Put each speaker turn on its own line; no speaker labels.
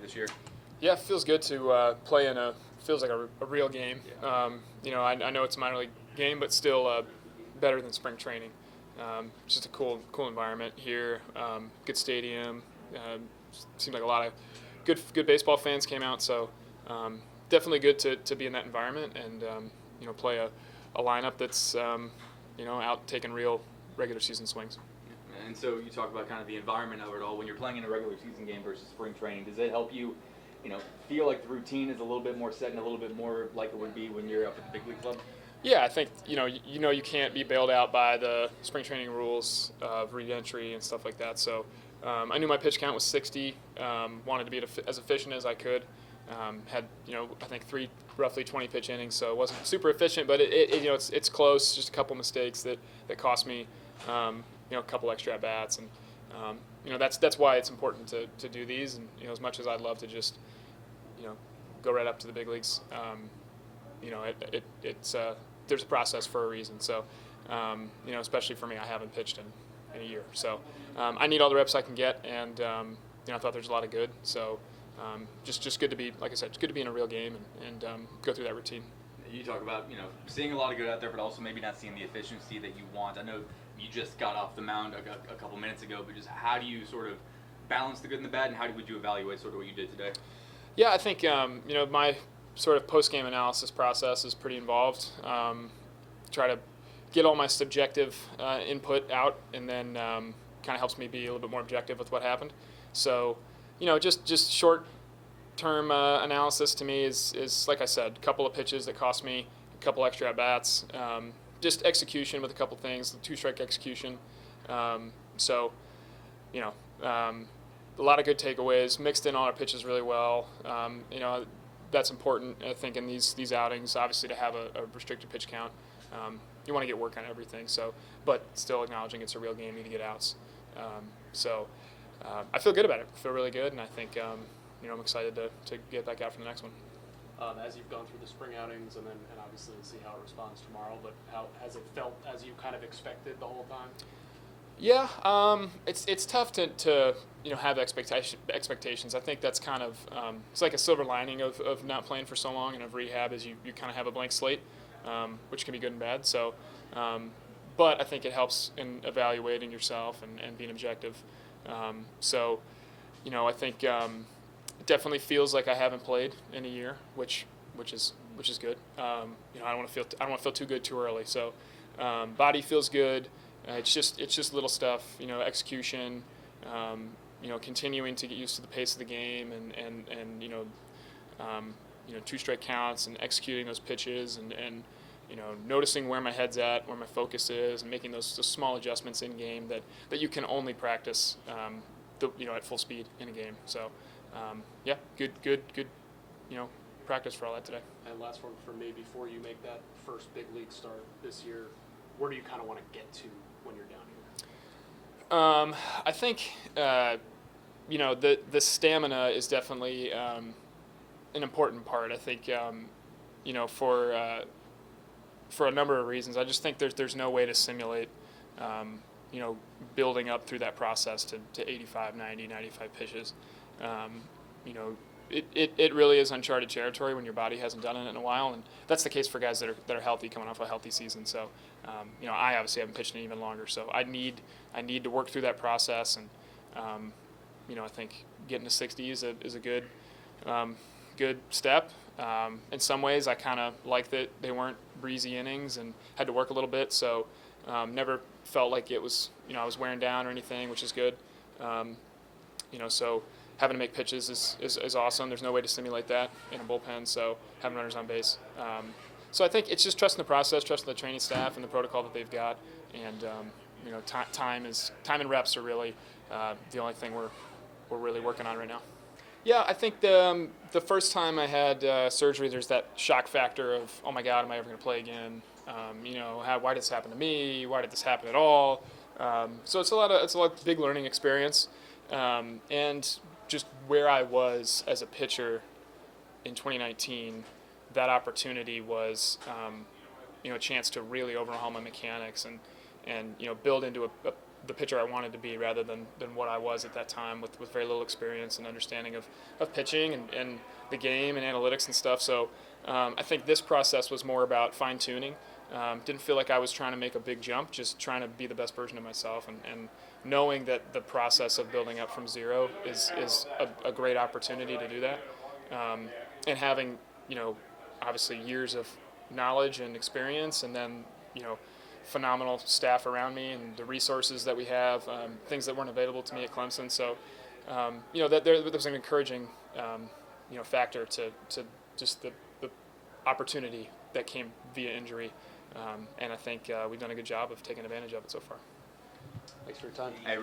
this year?
Yeah, it feels good to play in feels like a real game.
Yeah.
I know it's a minor league game, but still better than spring training. Just a cool environment here. Good stadium. Seemed like a lot of good baseball fans came out. So definitely good to be in that environment and play a lineup that's out taking real regular season swings.
And so you talk about kind of the environment of it all. When you're playing in a regular season game versus spring training, does it help you, feel like the routine is a little bit more set and a little bit more like it would be when you're up at the big league club?
Yeah, I think you can't be bailed out by the spring training rules of re-entry and stuff like that. So I knew my pitch count was 60. Wanted to be as efficient as I could. Had I think roughly 20 pitch innings, so it wasn't super efficient, but it's close. Just a couple mistakes that cost me a couple extra at bats, and that's why it's important to do these. And as much as I'd love to just go right up to the big leagues, it's there's a process for a reason. So especially for me, I haven't pitched in a year, so I need all the reps I can get, and I thought there's a lot of good. So just good to be, like I said, it's good to be in a real game and go through that routine.
You talk about seeing a lot of good out there, but also maybe not seeing the efficiency that you want. I know you just got off the mound a couple minutes ago, but just how do you sort of balance the good and the bad, and how would you evaluate sort of what you did today?
Yeah, I think my sort of post-game analysis process is pretty involved. Try to get all my subjective input out, and then kind of helps me be a little bit more objective with what happened. So, just short-term analysis to me is like I said, a couple of pitches that cost me a couple extra at bats. Just execution with a couple things, the two-strike execution. A lot of good takeaways. Mixed in all our pitches really well. That's important, I think, in these outings. Obviously, to have a restricted pitch count, you want to get work on everything. So, but still acknowledging it's a real game, you need to get outs. I feel good about it. I feel really good, and I think I'm excited to get back out for the next one.
As you've gone through the spring outings, and obviously we'll see how it responds tomorrow, but how has it felt as you kind of expected the whole time?
Yeah, it's tough to have expectations. I think that's kind of it's like a silver lining of not playing for so long and of rehab is you kind of have a blank slate, which can be good and bad. So, but I think it helps in evaluating yourself and being objective. I think it definitely feels like I haven't played in a year, which is good. I don't want to feel too good too early. So, body feels good. It's just little stuff, execution, continuing to get used to the pace of the game and two-strike counts and executing those pitches and noticing where my head's at, where my focus is, and making those small adjustments in game that you can only practice at full speed in a game. So good practice for all that today.
And last one for me before you make that first big league start this year, where do you kind of want to get to when you're down here?
I think the stamina is definitely an important part. I think for a number of reasons. I just think there's no way to simulate building up through that process to 85, 90, 95 pitches. It really is uncharted territory when your body hasn't done it in a while, and that's the case for guys that are healthy, coming off a healthy season. So, I obviously haven't pitched in even longer, so I need to work through that process, and I think getting to 60 is a good step. In some ways, I kind of like that they weren't breezy innings and had to work a little bit, so never felt like it was I was wearing down or anything, which is good. So having to make pitches is awesome. There's no way to simulate that in a bullpen, so having runners on base. So I think it's just trusting the process, trusting the training staff and the protocol that they've got, and time and reps are really the only thing we're really working on right now. Yeah, I think the first time I had surgery, there's that shock factor of, oh my God, am I ever going to play again? Why did this happen to me? Why did this happen at all? So it's a lot of big learning experience, and just where I was as a pitcher in 2019, that opportunity was a chance to really overhaul my mechanics and build into a the pitcher I wanted to be rather than what I was at that time with very little experience and understanding of pitching and the game and analytics and stuff. So I think this process was more about fine-tuning. Didn't feel like I was trying to make a big jump, just trying to be the best version of myself and knowing that the process of building up from zero is a great opportunity to do that. And having, obviously years of knowledge and experience, and then, phenomenal staff around me and the resources that we have, things that weren't available to me at Clemson. So, that there was an encouraging, factor to just the opportunity that came via injury. And I think we've done a good job of taking advantage of it so far.
Thanks for your time.
Hey,